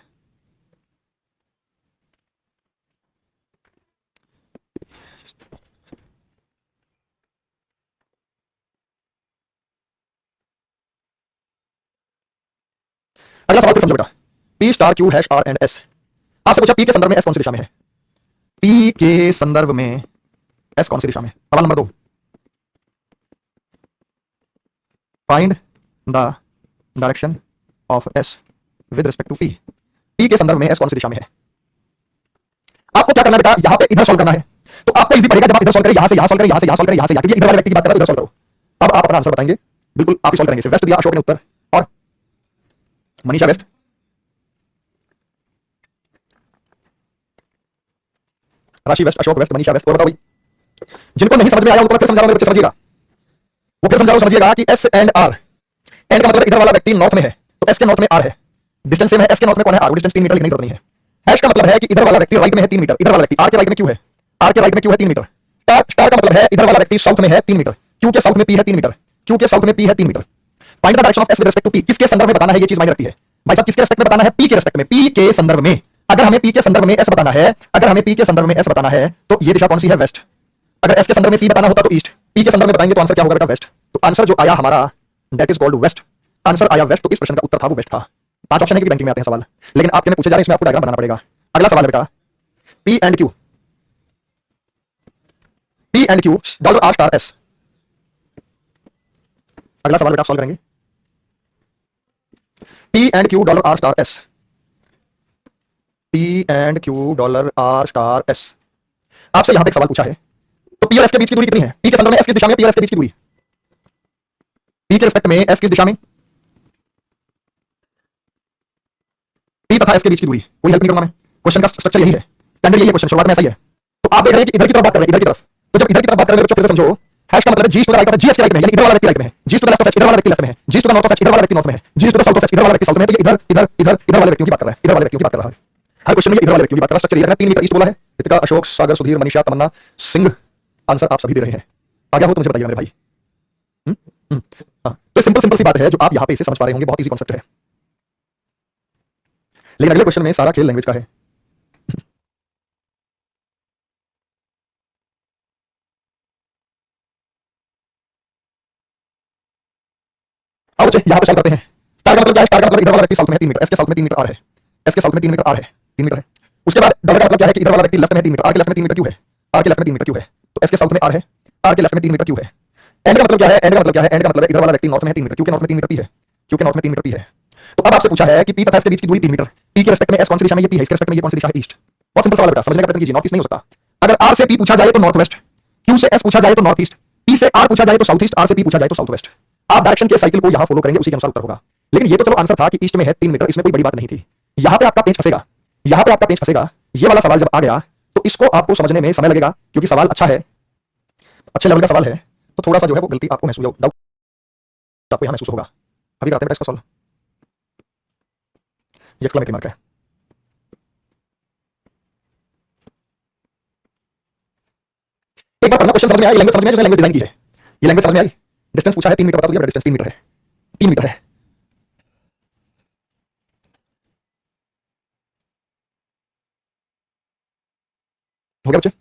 अगला सवाल समझो बेटा, P star Q hash R and S. आपसे पूछा पी के संदर्भ में एस कौन सी दिशा में है? पी के संदर्भ में एस कौन सी दिशा में? सवाल नंबर 2, find the direction of S with respect to P. P के संदर्भ में एस कौन सी दिशा में है? आपको क्या करना है बेटा? यहां पे इधर सॉल्व करना है, तो आपको इजी पड़ेगा जब आप इधर सॉल्व करें, यहां से यहां सॉल्व करें, यहां से यहां सॉल्व करें, यहां से यहां, इधर वाले व्यक्ति की बात कर रहा है, इधर सॉल्व करो। अब आप अपना आंसर बताएंगे, बिल्कुल आप ही सॉल्व करेंगे। वेस्ट दिया अशोक ने उत्तर, और Manisha west, Rashi west, Ashok west, Manisha west. और बताओ भाई, जिनको नहीं समझ में आया उनको मैं फिर समझा रहा हूं, मेरे बच्चे समझिएगा, वो फिर समझा रहा हूं, समझिएगा कि एस एंड आर, एंड का मतलब इधर वाला व्यक्ति नॉर्थ में है, तो एस के नॉर्थ में आर है, डिस्टेंस सेम है, एस के नॉर्थ में कौन है? आर, वो डिस्टेंस 3 मीटर लिखने की जरूरत नहीं है। हैश का मतलब है कि इधर वाला व्यक्ति राइट में है 3 मीटर, इधर वाला व्यक्ति आर के राइट में क्यू है, आर के राइट में क्यू है 3 मीटर। स्टार का मतलब है इधर वाला व्यक्ति साउथ में है 3 मीटर, क्यू के साउथ में पी है 3 मीटर, क्यू के साउथ में पी है 3 metre. Find the direction of S with respect to P, किसके संदर्भ में बताना है? ये चीज मायने रखती है भाई साहब, किसके रिस्पेक्ट में बताना है? पी के रिस्पेक्ट में, पी के संदर्भ में। अगर हमें पी के संदर्भ में एस बताना है, अगर हमें पी के संदर्भ में एस बताना है तो ये दिशा कौन सी है? वेस्ट। अगर एस के संदर्भ में पी बताना होता तो ईस्ट, पी के संदर्भ में बताएंगे तो आंसर क्या होगा बेटा? वेस्ट। तो आंसर जो आया हमारा that is called west, answer आया वेस्ट। तो इस प्रश्न का उत्तर था वो वेस्ट था। 5 ऑप्शन है कि बैंकिंग में आते हैं सवाल, लेकिन आपके में पूछे जा रहे हैं, इसमें आपको डायग्राम बनाना पड़ेगा। अगला सवाल है बेटा, P and Q, P and Q dollar R star S. अगला सवाल बेटा आप सॉल्व करेंगे, P and Q dollar R star S, P and Q dollar R star S. आपसे यहां पे एक सवाल पूछा है, तो पी और एस के बीच की दूरी कितनी है? पी के संदर्भ में एस किस दिशा में, पी और एस के बीच की दूरी, पी के रिस्पेक्ट में एस किस दिशा में, पी तथा एस के बीच की दूरी। कोई हेल्प नहीं करूंगा मैं, क्वेश्चन का स्ट्रक्चर यही है, स्टैंडर्ड यही है, क्वेश्चन शुरुआत में ऐसा ही है। तो आप देख रहे हैं कि इधर की तरफ बात कर रहे हैं, इधर की तरफ, तो जब इधर की तरफ बात कर रहे हैं बच्चों फिर समझो, हैश का मतलब है G to the right of GH के राइट में, यानी इधर वाला व्यक्ति राइट में है, G to the left of H इधर वाला व्यक्ति लेफ्ट में है, G to the north of H इधर वाला व्यक्ति नॉर्थ में है, G to the south of H इधर वाला व्यक्ति साउथ में है। तो ये इधर इधर इधर इधर वाले व्यक्तियों की बात कर रहा है, इधर वाले व्यक्तियों की बात कर रहा है। हर क्वेश्चन में ये इधर वाले व्यक्तियों की बात करना, स्ट्रक्चर ये रखना। 3 मीटर ईस्ट बोला है, कृतिका, अशोक, सागर, सुधीर, मनीषा, तमन्ना, सिंह। आंसर आप सभी दे रहे हैं। आ गया हो तो मुझे बताइए मेरे भाई। हाँ, तो सिंपल सिंपल सी बात है जो आप यहाँ पे इसे समझ पा रहे होंगे, बहुत इजी कॉन्सेप्ट है। लेकिन अगले क्वेश्चन में सारा खेल लैंग्वेज का है। अब बच्चे यहाँ पे सॉल्व करते हैं। स्टार का मतलब क्या है? स्टार का मतलब इधर वाला व्यक्ति साउथ में है 3 मीटर, एस के साउथ में 3 मीटर आर है, एस के साउथ में 3 मीटर आर है, 3 मीटर है। उसके बाद डॉलर का मतलब क्या है कि इधर वाला व्यक्ति लेफ्ट में है 3 मीटर, आर के लेफ्ट में 3 मीटर क्यों है? आर के लेफ्ट में 3 मीटर क्यों है? तो एस के साउथ में आर है, आर के लेफ्ट में 3 मीटर क्यों है? एंड का मतलब क्या है? एंड का मतलब क्या है? एंड का मतलब है इधर वाला व्यक्ति नॉर्थ में है 3 मीटर, क्योंकि नॉर्थ में 3 मीटर पी है, क्योंकि नॉर्थ में 3 मीटर पी है। तो अब आपसे पूछा है कि पी तथा एस के बीच की दूरी 3 मीटर, पी के रिस्पेक्ट में एस कौन सी दिशा में, ये पी है, इसके रिस्पेक्ट में ये कौन सी दिशा है? ईस्ट। बहुत सिंपल सवाल है बेटा, समझने का प्रयत्न कीजिए। नॉर्थ ईस्ट नहीं हो सकता। अगर आर से पी पूछा जाए तो नॉर्थ वेस्ट, क्यू से एस पूछा जाए तो नॉर्थ ईस्ट, पी से आर पूछा जाए तो साउथ ईस्ट, आर से पी पूछा जाए तो साउथ वेस्ट। आप डायरेक्शन के साइकिल को यहां फॉलो करेंगे, उसी के अनुसार उत्तर होगा। लेकिन ये तो चलो आंसर था कि ईस्ट में है 3 मीटर, इसमें कोई बड़ी बात नहीं थी। यहां पे आपका पेच फंसेगा, यहां पे आपका पेच फंसेगा। ये वाला सवाल जब आ गया तो इसको आपको समझने में समय लगेगा, क्योंकि सवाल अच्छा है, अच्छे लेवल का सवाल है। तो थोड़ा सा जो है वो गलती आपको महसूस, डाउट आपको यहां महसूस होगा। अभी कराते हैं बेटा इसका सॉल्व। ये एक्सक्लेमेटरी मार्क है। एक बार पढ़ना, क्वेश्चन समझ में आया, लैंग्वेज समझ में आई, जो लैंग्वेज डिजाइन की है, ये लैंग्वेज समझ में आई। डिस्टेंस पूछा है 3 मीटर, बता दिया डिस्टेंस 3 मीटर है, 3 मीटर है। हो गया बच्चे?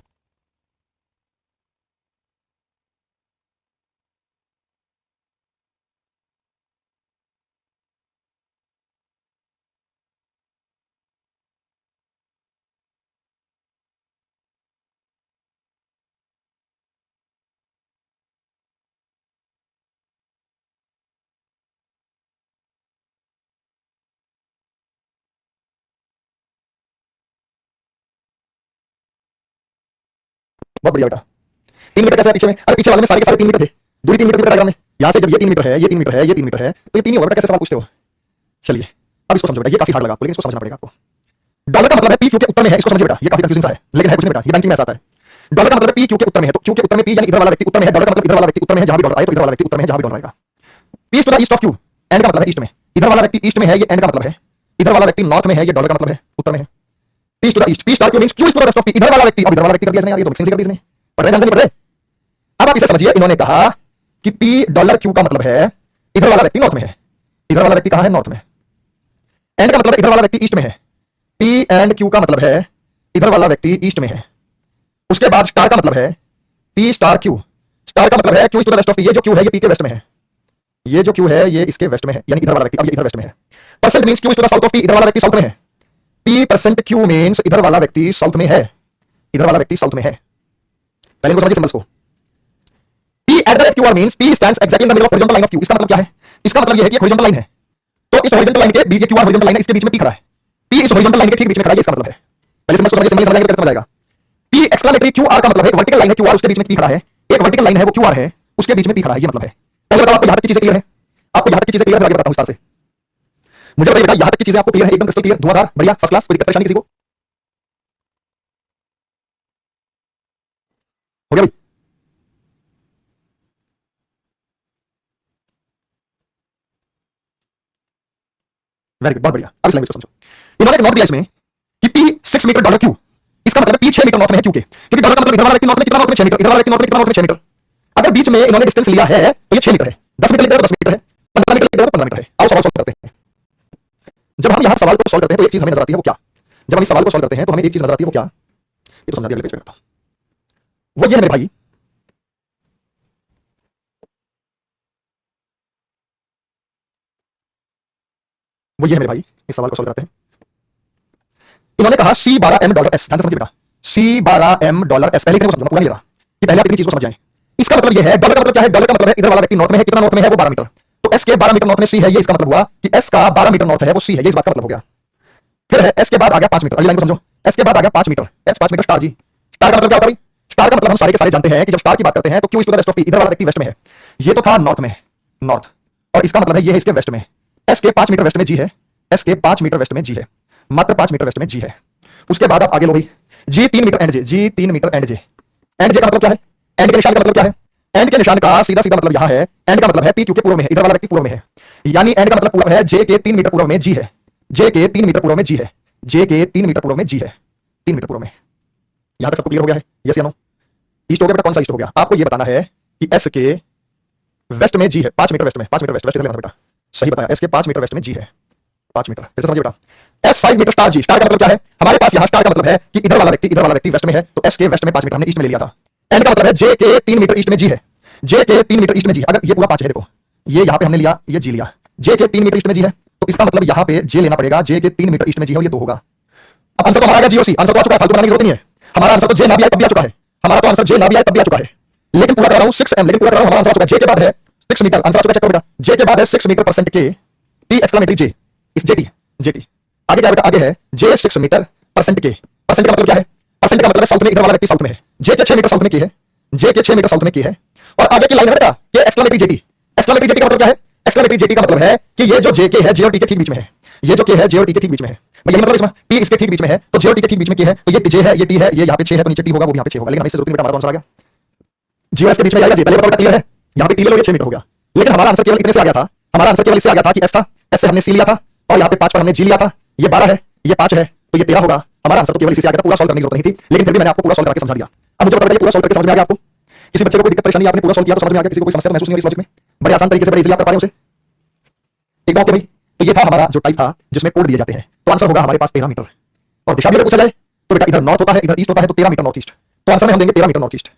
बहुत बढ़िया बेटा। 3 मीटर कैसे है पीछे में? अरे पीछे वाले में सारे के सारे 3 मीटर थे, दूरी 3 मीटर थी डायग्राम में। यहां से जब ये 3 मीटर है, ये 3 मीटर है, ये 3 मीटर है, तो ये 3 ही होगा बेटा। कैसे सवाल पूछते हो? चलिए अब इसको समझो बेटा, ये काफी हार्ड लगा आपको, लेकिन इसको समझना पड़ेगा आपको। डॉलर का मतलब है पी क्यू के उत्तर में है, इसको समझिए बेटा। ये काफी कंफ्यूजन सा है, लेकिन है कुछ नहीं बेटा, ये बैंकिंग में ऐसा आता है। डॉलर का मतलब है पी क्यू के उत्तर में है, तो क्यू के उत्तर में पी यानी इधर वाला व्यक्ति उत्तर में है। डॉलर का मतलब इधर वाला व्यक्ति उत्तर में है, जहां भी डॉलर आए तो इधर वाला व्यक्ति उत्तर में है, जहां भी डॉलर आएगा। P to the east of Q, and का मतलब है ईस्ट में, इधर वाला व्यक्ति ईस्ट में है, ये एंड का मतलब है। इधर वाला व्यक्ति नॉर्थ में है, ये डॉलर का मतलब है उत्तर में है। P to the east, P star Q means Q is to the west of P, इधर वाला व्यक्ति। अब इधर वाला व्यक्ति कर दिया इसने यार, ये तो मिक्सिंग से कर दी इसने। पढ़ रहे ध्यान से, नहीं पढ़ रहे? अब आप इसे समझिए, इन्होंने कहा कि पी डॉलर क्यू का मतलब है इधर वाला व्यक्ति नॉर्थ में है, इधर वाला व्यक्ति कहां है? नॉर्थ में। एंड का मतलब है इधर वाला व्यक्ति ईस्ट में है, पी एंड क्यू का मतलब है इधर वाला व्यक्ति ईस्ट में है। उसके बाद स्टार का मतलब है पी स्टार क्यू, स्टार का मतलब है Q is to the west of P, ये जो क्यू है ये पी के वेस्ट में है, ये जो क्यू है ये इसके वेस्ट में है, यानी इधर वाला व्यक्ति अब ये इधर वेस्ट में है। Percent means Q is to the south of P, इधर वाला व्यक्ति साउथ में है। पी परसेंट क्यू मींस इधर वाला व्यक्ति साउथ में है, इधर वाला व्यक्ति साउथ में है। पहले इनको समझिए सिंबल्स को। P at the rate QR means P stands exactly in the middle of horizontal line of Q। इसका मतलब क्या है? इसका मतलब यह है कि हॉरिजॉन्टल लाइन है, तो इस हॉरिजॉन्टल लाइन के बीच, QR हॉरिजॉन्टल लाइन है, इसके बीच में P खड़ा है। P इस हॉरिजॉन्टल लाइन के ठीक बीच में खड़ा है, ये इसका मतलब है। पहले सिंबल्स को समझिए, सिंबल समझाएंगे कैसे समझ आएगा। P एक्सक्लेमेटरी QR का मतलब है वर्टिकल लाइन है, QR उसके बीच में P खड़ा है। एक वर्टिकल लाइन है वो QR है, उसके बीच में P खड़ा है, ये मतलब है। पहले बताओ आपको यहां तक की चीजें क्लियर है? आपको यहां तक की चीजें क्लियर है? आगे बताता हूं विस्तार से। मुझे बताइए बेटा, यहां तक की चीजें आपको क्लियर है? एकदम क्रिस्टल क्लियर, धुआंधार, बढ़िया, फर्स्ट क्लास, कोई दिक्कत परेशानी किसी को? हो गया भाई? वेरी गुड, बहुत बढ़िया। अब इस लैंग्वेज को समझो। इन्होंने एक नोट दिया इसमें कि P 6 मीटर डॉलर क्यू, इसका मतलब है P 6 मीटर नॉर्थ में है क्यू के, क्योंकि डॉलर का मतलब इधर वाला व्यक्ति नॉर्थ में कितना, नॉर्थ में 6 मीटर, इधर वाला व्यक्ति नॉर्थ में कितना, नॉर्थ में 6 मीटर। अगर बीच में इन्होंने डिस्टेंस लिया है तो ये 6 मीटर है, 10 मीटर लिख 10 मीटर है, 15 मीटर लिख 15 मीटर है। आओ सवाल सॉल्व करते हैं। जब हम यहां सवाल को सॉल्व करते हैं तो एक चीज हमें नजर आती है, वो क्या? जब हम इस सवाल को सॉल्व करते हैं तो हमें एक चीज नजर आती है, वो क्या? ये तो समझा दिया अगले पेज पे। वो ये है मेरे भाई, वो ये है मेरे भाई, इस सवाल को सॉल्व करते हैं। इन्होंने कहा C12M डॉलर एस, ध्यान से समझिए बेटा, C12M डॉलर एस। पहले इतने को समझो, पूरा नहीं ले रहा कि पहले आप इतनी चीज को समझ जाएं। इसका मतलब ये है, डॉलर का मतलब क्या है? डॉलर का मतलब है इधर वाला व्यक्ति नॉर्थ में है, कितना नॉर्थ में है? वो 12 मीटर। तो एस के 12 मीटर नॉर्थ में सी है, ये इसका मतलब हुआ कि एस का 12 मीटर नॉर्थ है, वो सी है, ये इस बात का मतलब हो गया। फिर है एस के बाद आ गया 5 मीटर, अगली लाइन को समझो। एस के बाद आ गया 5 मीटर, एस 5 मीटर स्टार जी। स्टार का मतलब क्या होता है? स्टार का मतलब हम सारे के सारे जानते हैं कि जब स्टार की बात करते हैं तो Q is to the west of P, इधर वाला व्यक्ति वेस्ट में है। ये तो था नॉर्थ में, नॉर्थ, और इसका मतलब है ये है इसके वेस्ट में। एस के 5 मीटर वेस्ट में जी है, एस के 5 मीटर वेस्ट में जी है, मात्र 5 मीटर वेस्ट में जी है। उसके बाद आप आगे लो भाई, G 3 metre and J, G 3 metre and J. And J का मतलब क्या है? एंड के निशान का मतलब क्या है? एंड के निशान का सीधा सीधा मतलब यहां है, एंड का मतलब है पी क्यू के पूर्व में है, इधर वाला व्यक्ति पूर्व में है, यानी एंड का मतलब पूर्व है, जे के 3 मीटर पूर्व में जी है, जे के 3 मीटर पूर्व में जी है। जे के 3 मीटर पूर्व में जी है, 3 मीटर पूर्व में। यहां तक सबको क्लियर हो गया है? यस या नो? ईस्ट हो गया बेटा, कौन सा ईस्ट हो गया? आपको ये बताना है कि एस के वेस्ट में जी है, 5 मीटर वेस्ट में, 5 मीटर वेस्ट, वेस्ट इधर लेना बेटा, सही बताया। एस के 5 मीटर वेस्ट में जी है, 5 मीटर। ऐसे समझिए बेटा, एस 5 मीटर स्टार जी। स्टार का मतलब क्या है? हमारे पास यहां स्टार का मतलब है कि इधर वाला व्यक्ति वेस्ट में है, तो एस के वेस्ट में 5 मीटर हमने ईस्ट में ले लिया था। एन का मतलब है जे के 3 मीटर ईस्ट में जी है, जे के 3 मीटर ईस्ट में जी। अगर ये पूरा 5 है, देखो ये यहां पे हमने लिया, ये जी लिया, जे के 3 मीटर ईस्ट में जी है, तो इसका मतलब यहां पे जे लेना पड़ेगा, जे के 3 मीटर ईस्ट में जी है, और ये 2 होगा। अब आंसर तो हमारा जी सी, आंसर तो आ चुका है, फालतू बनाने की जरूरत नहीं है। हमारा आंसर तो जे ना भी आए तब भी आ चुका है, हमारा तो आंसर जे ना भी आए तब भी आ चुका है। लेकिन पूरा कर रहा हूं 6m, लेकिन पूरा कर रहा हूं, हमारा आंसर आ चुका है जे के बाद है 6 मीटर, आंसर आ चुका है, चेक करो बेटा। जे के बाद है 6 मीटर परसेंट के, टी एक्सक्लेमेटरी जे, इस जेटी, जेटी आगे क्या बेटा? आगे है जे 6 मीटर परसेंट के। परसेंट का मतलब क्या है? परसेंट का मतलब है साउथ में, इधर वाला व्यक्ति साउथ में है, जे के 6 मीटर साउथ में की है, जे के 6 मीटर साउथ में की है। और आगे की लाइन है बेटा के एक्सक्लेमेटरी जेटी। एक्सक्लेमेटरी जेटी का मतलब क्या है? एक्सक्लेमेटरी जेटी का मतलब है कि ये जो जे के है, जे और टी के ठीक बीच में है, ये जो के है जे और टी के ठीक बीच में है। मैं यही मतलब इसमें टी इसके ठीक बीच में है, तो जे और टी के ठीक बीच में के है, तो ये जे है, ये टी है, ये यहां पे 6 है, तो नीचे टी होगा, वो भी यहां पे 6 होगा। लेकिन हमें इससे जरूरत नहीं बेटा, हमारा आंसर आ गया जी और एस के बीच में आएगा जी। पहले बताओ क्लियर है? यहां पे टी ले लो, ये 6 मीटर हो गया। लेकिन हमारा आंसर केवल इतने से आ गया था, हमारा आंसर केवल इससे आ गया था कि एस था, एस से हमने सी लिया था, और यहां पे 5 पर हमने जी लिया था। ये 12 है, ये 5 है, तो ये 13 होगा। हमारा आंसर तो केवल इसी से आ गया था, पूरा सॉल्व करने की जरूरत नहीं थी, लेकिन फिर भी मैंने आपको पूरा सॉल्व करके समझा दिया। अब मुझे बताइए पूरा सॉल्व करके समझ में आ गया आपको? किसी बच्चे को कोई दिक्कत परेशानी, आपने पूरा सॉल्व किया तो समझ में आ गया? किसी को कोई समस्या महसूस नहीं हुई इस लॉजिक में? बड़े आसान तरीके से, बड़े इजीली आप कर पा रहे हो उसे? एक बात भाई, तो ये था हमारा जो टाइप था जिसमें कोड दिए जाते हैं। तो आंसर होगा हमारे पास 13 मीटर। और दिशा भी अगर पूछा जाए तो बेटा इधर नॉर्थ होता है, इधर ईस्ट होता है, तो 13 मीटर नॉर्थ ईस्ट। तो आंसर में हम देंगे 13 मीटर नॉर्थ ईस्ट।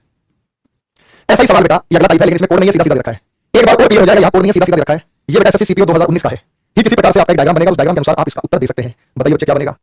ऐसा ही सवाल बेटा, ये अगला टाइप है, लेकिन इसमें कोड नहीं है, सीधा सीधा दे रखा है। एक बार कोड क्लियर हो जाएगा, यहाँ कोड नहीं है, सीधा सीधा दे रखा है। ये बेटा एसएससी सीपीओ 2019 का है। ठीक इसी प्रकार से आपका एक डायग्राम बनेगा, उस डायग्राम के अनुसार आप इसका उत्तर दे सकते हैं। बताइए बच्चे क्या बनेगा?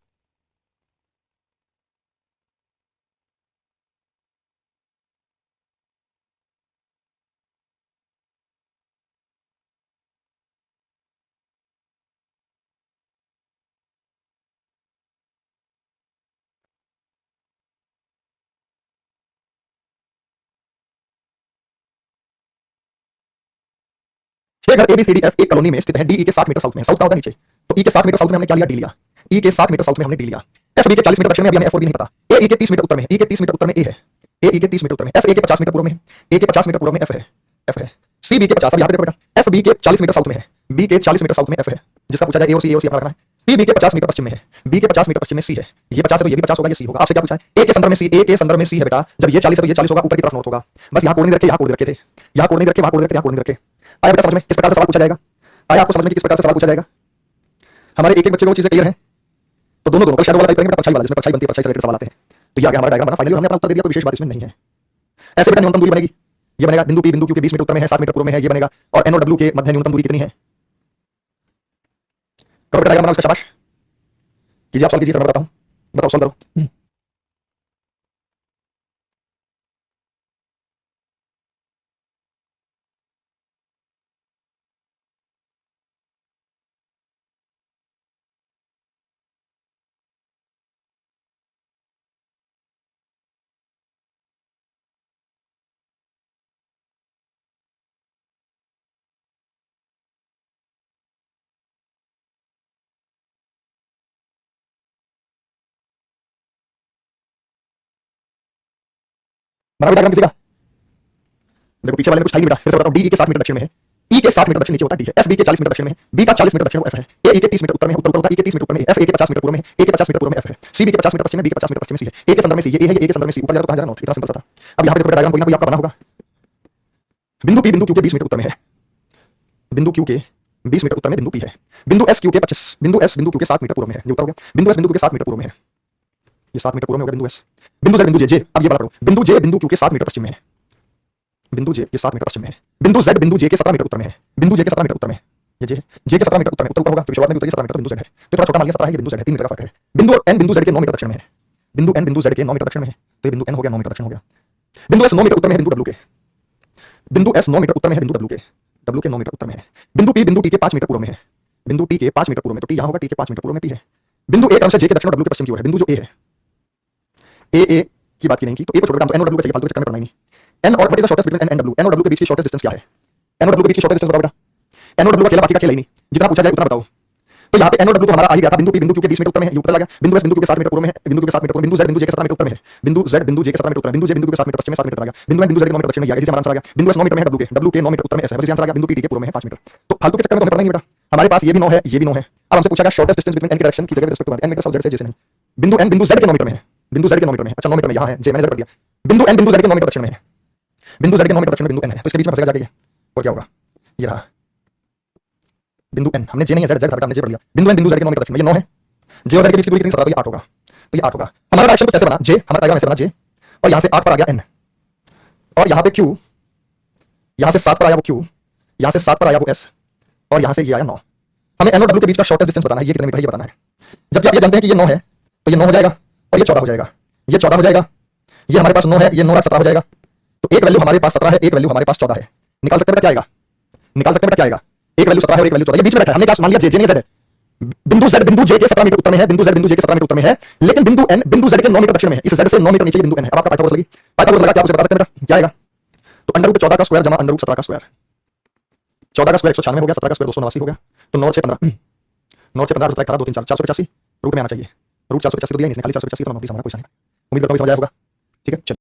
छह घर ABCDF एक कॉलोनी में स्थित है। डी ई के 60 मीटर साउथ में, साउथ का होता है नीचे, तो ई के 60 मीटर साउथ में हमने क्या लिया? डी लिया। ई के 60 मीटर साउथ में हमने डी लिया। एफ बी के 40 मीटर दक्षिण में, अभी हमें एफ और बी नहीं पता। ए ई के 30 मीटर उत्तर में है, ई के 30 मीटर उत्तर में ए है, ए ई के 30 मीटर उत्तर में। एफ ए के 50 मीटर पूर्व में है, ए के 50 मीटर पूर्व में एफ है, एफ है। सी बी के 50, अब यहाँ पे देखो बेटा, एफ बी के 40 मीटर साउथ में है, बी के 40 मीटर साउथ में एफ है, जिसका पूछा जाए ए और सी अपना रखना है। सी बी के 50 मीटर पश्चिम में है, बी के 50 मीटर पश्चिम में सी है। ये 50 है तो ये भी 50 होगा, ये सी होगा। आपसे क्या पूछा है? ए के संदर्भ में सी, ए के संदर्भ में सी है बेटा। जब ये 40 है तो ये 40 होगा, ऊपर की तरफ नॉर्थ होगा। बस यहाँ कोड नहीं रखे, यहाँ कोड रखे थे, यहाँ कोड नहीं रखे, वहाँ कोड रखे, यहाँ कोड नहीं रखे। आया बेटा समझ में किस प्रकार से सवाल पूछा जाएगा? आया आपको समझ में किस प्रकार से सवाल पूछा जाएगा? हमारे एक एक बच्चे को चीजें क्लियर है? तो दोनों कल शैडो वाला टाइप करेंगे, परछाई वाला, जिसमें परछाई बनती है, परछाई से रिलेटेड सवाल आते हैं। तो ये आ गया हमारा डायग्राम बना, फाइनली हमने अपना उत्तर दे दिया, कोई विशेष बात इसमें नहीं है। ऐसे बेटा न्यूनतम दूरी बनेगी, ये बनेगा बिंदु पी, बिंदु क्यू के 20 मीटर उत्तर में है, 7 मीटर पूर्व में है, ये बनेगा। और एन और डब्ल्यू के मध्य न्यूनतम दूरी कितनी है? करो बेटा डायग्राम बनाओ इसका, शाबाश कीजिए, आप सॉल्व कीजिए, फिर मैं बताता हूं। बताओ सॉल्व करो। बना डायग्राम किसी का? देखो पीछे वाले ने कुछ था ही नहीं बेटा, फिर से बताओ। डी ई के 60 मीटर दक्षिण में है, ई के 60 मीटर दक्षिण नीचे होता है, डी है। एफ बी के 40 मीटर दक्षिण में है, बी का 40 मीटर दक्षिण में एफ है। ए ई के 30 मीटर उत्तर में उत्तर होता है, ई के 30 मीटर उत्तर में एफ, ए के 50 मीटर पूर्व में है, ए के 50 मीटर पूर्व में एफ है। सी बी के 50 मीटर पश्चिम में, बी के 50 मीटर पश्चिम में सी है। ए के संदर्भ में सी, ये ए है, ये ए के संदर्भ में सी, ऊपर जाए तो कहां जाना? नॉर्थ। इतना सिंपल सा था। अब यहां पे देखो डायग्राम कोई ना कोई आपका बना होगा। बिंदु पी बिंदु क्यू के 20 मीटर उत्तर में है, बिंदु क्यू के 20 मीटर उत्तर में बिंदु पी है। बिंदु एस क्यू के 25, बिंदु एस बिंदु क्यू के 7 मीटर पूर्व में है, ये उत्तर हो गया। बिंदु एस बिंदु क्यू के 7 मीटर पूर्व में है, ये 7 मीटर पूर्व में हो गया बिंदु एस। बिंदु जेड बिंदु जे, अब ये बात करो, बिंदु जे बिंदु क्यू के 7 मीटर पश्चिम में है, बिंदु जे ये 7 मीटर पश्चिम में है। बिंदु जेड बिंदु जे के 17 मीटर उत्तर में है, बिंदु जे के 17 मीटर उत्तर में है, ये जे है, जे के 17 मीटर उत्तर में, उत्तर होगा क्योंकि शुरुआत में उत्तर के 17 मीटर बिंदु जेड है, तो थोड़ा छोटा मान लिया 17 है, ये बिंदु जेड है, 3 मीटर का फर्क है। बिंदु एन बिंदु जेड के 9 मीटर दक्षिण में है, बिंदु एन बिंदु जेड के 9 मीटर दक्षिण में है, तो ये बिंदु एन हो गया 9 मीटर दक्षिण हो गया। बिंदु एस 9 मीटर उत्तर में है, बिंदु डब्ल्यू के, बिंदु एस 9 मीटर उत्तर में है, बिंदु डब्ल्यू के, डब्ल्यू के 9 मीटर उत्तर में है। बिंदु पी बिंदु टी के 5 मीटर पूर्व में है, बिंदु टी के 5 मीटर पूर्व में, तो टी यहां होगा, टी के 5 मीटर पूर्व में टी है। बिंदु ए क्रम से जे के दक्षिण और डब्ल्यू के पश्चिम की ओर है, बिंदु जो ए है, ए की बात की नहीं की, तो ए को छोड़ देना, तो एन और डब्ल्यू का चाहिए, फालतू के चक्कर में पड़ना ही नहीं। एन और what is the shortest between N and W? N और डब्ल्यू के बीच की शॉर्टेस्ट डिस्टेंस क्या है? एन और डब्ल्यू के बीच की शॉर्टेस्ट डिस्टेंस बताओ बेटा। एन और डब्ल्यू का खेला, बाकी का खेला ही नहीं, जितना पूछा जाए उतना बताओ। तो यहाँ पे एन और डब्ल्यू तो हमारा आ ही गया था, बिंदु पी बिंदु क्यू के 20 मीटर उत्तर में है, ये उत्तर आ गया। बिंदु एस बिंदु क्यू के 7 मीटर पूर्व में है, बिंदु क्यू के 7 मीटर पूर्व में, बिंदु जेड बिंदु जे के 17 मीटर उत्तर में है, बिंदु जेड बिंदु जे के 17 मीटर उत्तर में, बिंदु जे बिंदु क्यू के 7 मीटर पश्चिम में 7 मीटर आ गया। बिंदु एन बिंदु जेड के 9 मीटर दक्षिण में, इसी से हमारा आंसर आ गया। बिंदु एस 9 मीटर में है, डब्ल्यू के 9 मीटर उत्तर में एस है, बस इसी आंसर आ गया। बिंदु पी टी के पूर्व में है 5 मीटर। तो फालतू के चक्कर में तो हमें पढ़ना ही बेटा, हमारे पास ये भी 9 है, ये भी 9 है। अब हमसे पूछा गया शॉर्टेस्ट डिस्टेंस बिटवीन एन की डायरेक्शन की जगह respect to N metre of Z से जैसे नहीं। बिंदु एन बिंदु जेड के 9 मीटर में है, बिंदु जेड के 9 मीटर में है। अच्छा 9 मीटर में यहां है, जे मैंने जेड कर दिया। बिंदु एन बिंदु जेड के 9 मीटर दक्षिण में है, बिंदु जेड के 9 मीटर दक्षिण में बिंदु एन है, तो इसके बीच में फंसेगा जाके ये, और क्या होगा, ये रहा बिंदु एन। हमने जे नहीं है, जेड जेड हमने जे पढ़ लिया। बिंदु एन बिंदु जेड के 9 मीटर दक्षिण में, ये 9 है। जे और जेड के बीच की दूरी कितनी 17, तो ये 8 होगा, तो ये 8 होगा। हमारा डायरेक्शन कुछ ऐसे बना, जे हमारा डायग्राम ऐसे बना, जे और यहां से 8 पर आ गया एन, और यहां पे क्यू, यहां से 7 पर आया वो क्यू, यहां से 7 पर आया वो एस, और यहां से ये आया 9। हमें एन और डब्ल्यू के बीच का शॉर्टेस्ट डिस्टेंस बताना है, ये कितने मीटर है ये बताना है। जबकि आप ये जानते हैं कि ये 9 है, तो ये 9 हो जाएगा और ये 14 हो जाएगा, ये 14 हो जाएगा। ये हमारे पास 9 है, ये 9 17 हो जाएगा। तो एक वैल्यू हमारे पास 17 है, एक वैल्यू हमारे पास 14 है। निकाल सकते हैं बेटा क्या आएगा, निकाल सकते हैं बेटा क्या आएगा। एक वैल्यू 17 है और एक वैल्यू 14, ये बीच में बैठा है। हमने क्या मान लिया, जे नहीं जेड है। बिंदु जेड बिंदु जे के 17 मीटर उत्तर में है, बिंदु जेड बिंदु जे के 17 मीटर उत्तर में है, लेकिन बिंदु एन बिंदु जेड के 9 मीटर दक्षिण में है। इस जेड से 9 मीटर नीचे ये बिंदु एन है। अब आपका पाइथागोरस लगी, पाइथागोरस लगा, क्या आप उसे बता सकते हैं बेटा क्या आएगा। तो अंडर रूट 14 का स्क्वायर जमा अंडर रूट 17 का स्क्वायर, 14 का स्क्वायर 196 हो गया, 17 का स्क्वायर 289 हो गया। तो 9 6 15 9 6 15 18 2 3 4 485 रूट में आना चाहिए। रूट 485 तो दिया नहीं इसने, खाली 485 तो 9 हमारा कोई नहीं। उम्मीद करता हूं समझ आया होगा। ठीक है चलो।